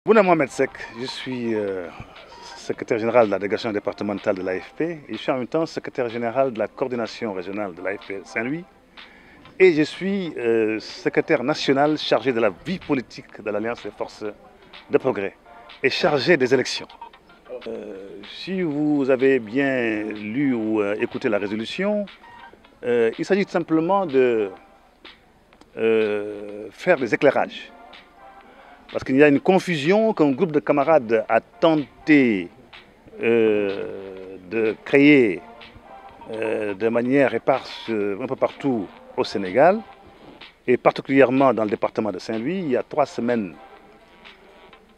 Bouna Mohamed Sek, je suis secrétaire général de la délégation départementale de l'AFP et je suis en même temps secrétaire général de la coordination régionale de l'AFP Saint-Louis et je suis secrétaire national chargé de la vie politique de l'Alliance des forces de progrès et chargé des élections. Si vous avez bien lu ou écouté la résolution, il s'agit tout simplement de faire des éclairages. Parce qu'il y a une confusion qu'un groupe de camarades a tenté de créer de manière éparse un peu partout au Sénégal, et particulièrement dans le département de Saint-Louis. Il y a 3 semaines,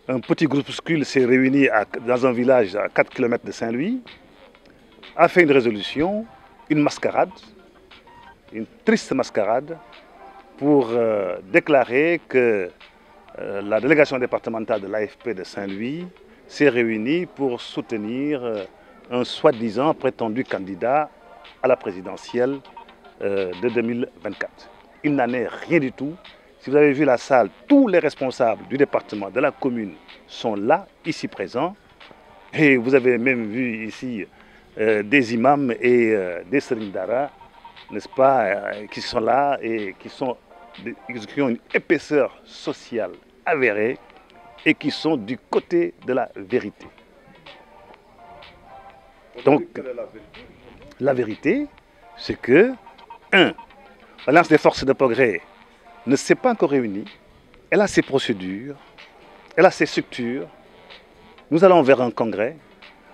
un petit groupuscule s'est réuni dans un village à 4 km de Saint-Louis, a fait une résolution, une mascarade, une triste mascarade, pour déclarer que la délégation départementale de l'AFP de Saint-Louis s'est réunie pour soutenir un soi-disant prétendu candidat à la présidentielle de 2024. Il n'en est rien du tout. Si vous avez vu la salle, tous les responsables du département, de la commune sont là, ici présents. Et vous avez même vu ici des imams et des sérindara, n'est-ce pas, qui sont là et qui ont une épaisseur sociale avérée et qui sont du côté de la vérité. Donc, la vérité, c'est que, l'Alliance des forces de progrès ne s'est pas encore réunie, elle a ses procédures, elle a ses structures. Nous allons vers un congrès,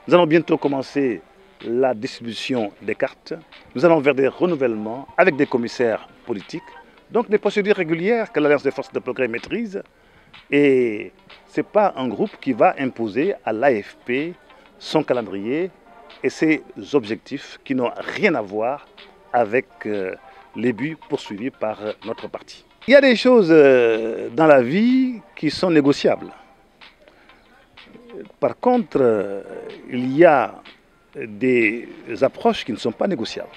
nous allons bientôt commencer la distribution des cartes, nous allons vers des renouvellements avec des commissaires politiques. Donc des procédures régulières que l'Alliance des forces de progrès maîtrise. Et ce n'est pas un groupe qui va imposer à l'AFP son calendrier et ses objectifs qui n'ont rien à voir avec les buts poursuivis par notre parti. Il y a des choses dans la vie qui sont négociables. Par contre, il y a des approches qui ne sont pas négociables.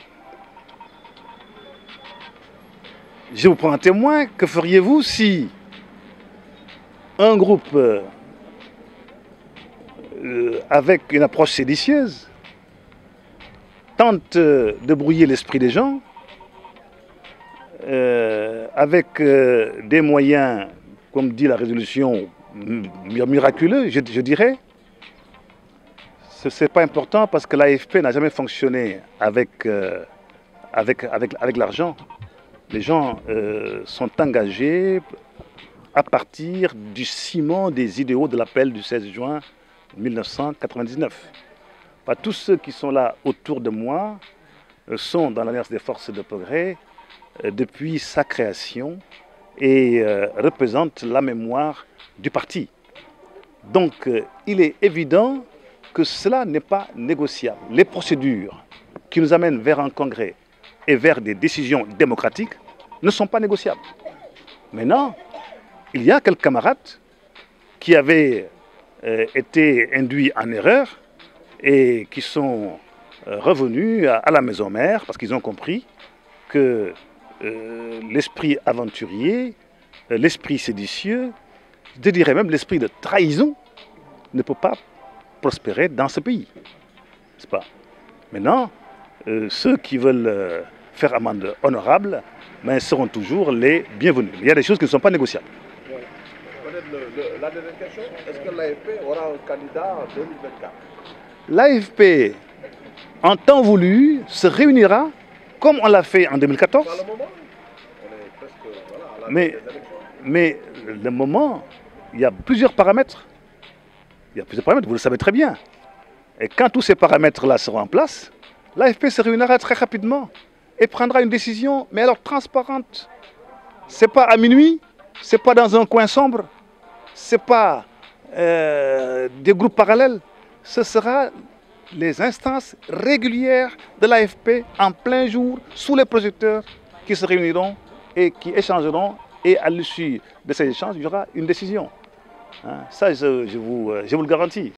Je vous prends un témoin, que feriez-vous si un groupe avec une approche séditieuse tente de brouiller l'esprit des gens avec des moyens, comme dit la résolution, miraculeux, je dirais. Ce n'est pas important parce que l'AFP n'a jamais fonctionné avec l'argent. Les gens sont engagés à partir du ciment des idéaux de l'appel du 16 juin 1999. Enfin, tous ceux qui sont là autour de moi sont dans l'Alliance des forces de progrès depuis sa création et représentent la mémoire du parti. Donc, il est évident que cela n'est pas négociable. Les procédures qui nous amènent vers un congrès et vers des décisions démocratiques ne sont pas négociables. Maintenant, il y a quelques camarades qui avaient été induits en erreur et qui sont revenus à la maison mère parce qu'ils ont compris que l'esprit aventurier, l'esprit séditieux, je dirais même l'esprit de trahison ne peut pas prospérer dans ce pays. N'est-ce pas? Maintenant, ceux qui veulent faire amende honorable seront toujours les bienvenus. Il y a des choses qui ne sont pas négociables. La dernière question, est-ce que l'AFP aura un candidat en 2024? L'AFP, en temps voulu, se réunira comme on l'a fait en 2014. Pas le moment. On est presque à la Mais le moment, il y a plusieurs paramètres. Vous le savez très bien. Et quand tous ces paramètres-là seront en place, l'AFP se réunira très rapidement et prendra une décision, mais alors transparente. Ce n'est pas à minuit, ce n'est pas dans un coin sombre, ce n'est pas des groupes parallèles. Ce sera les instances régulières de l'AFP en plein jour, sous les projecteurs, qui se réuniront et qui échangeront. Et à l'issue de ces échanges, il y aura une décision. Ça, je vous le garantis.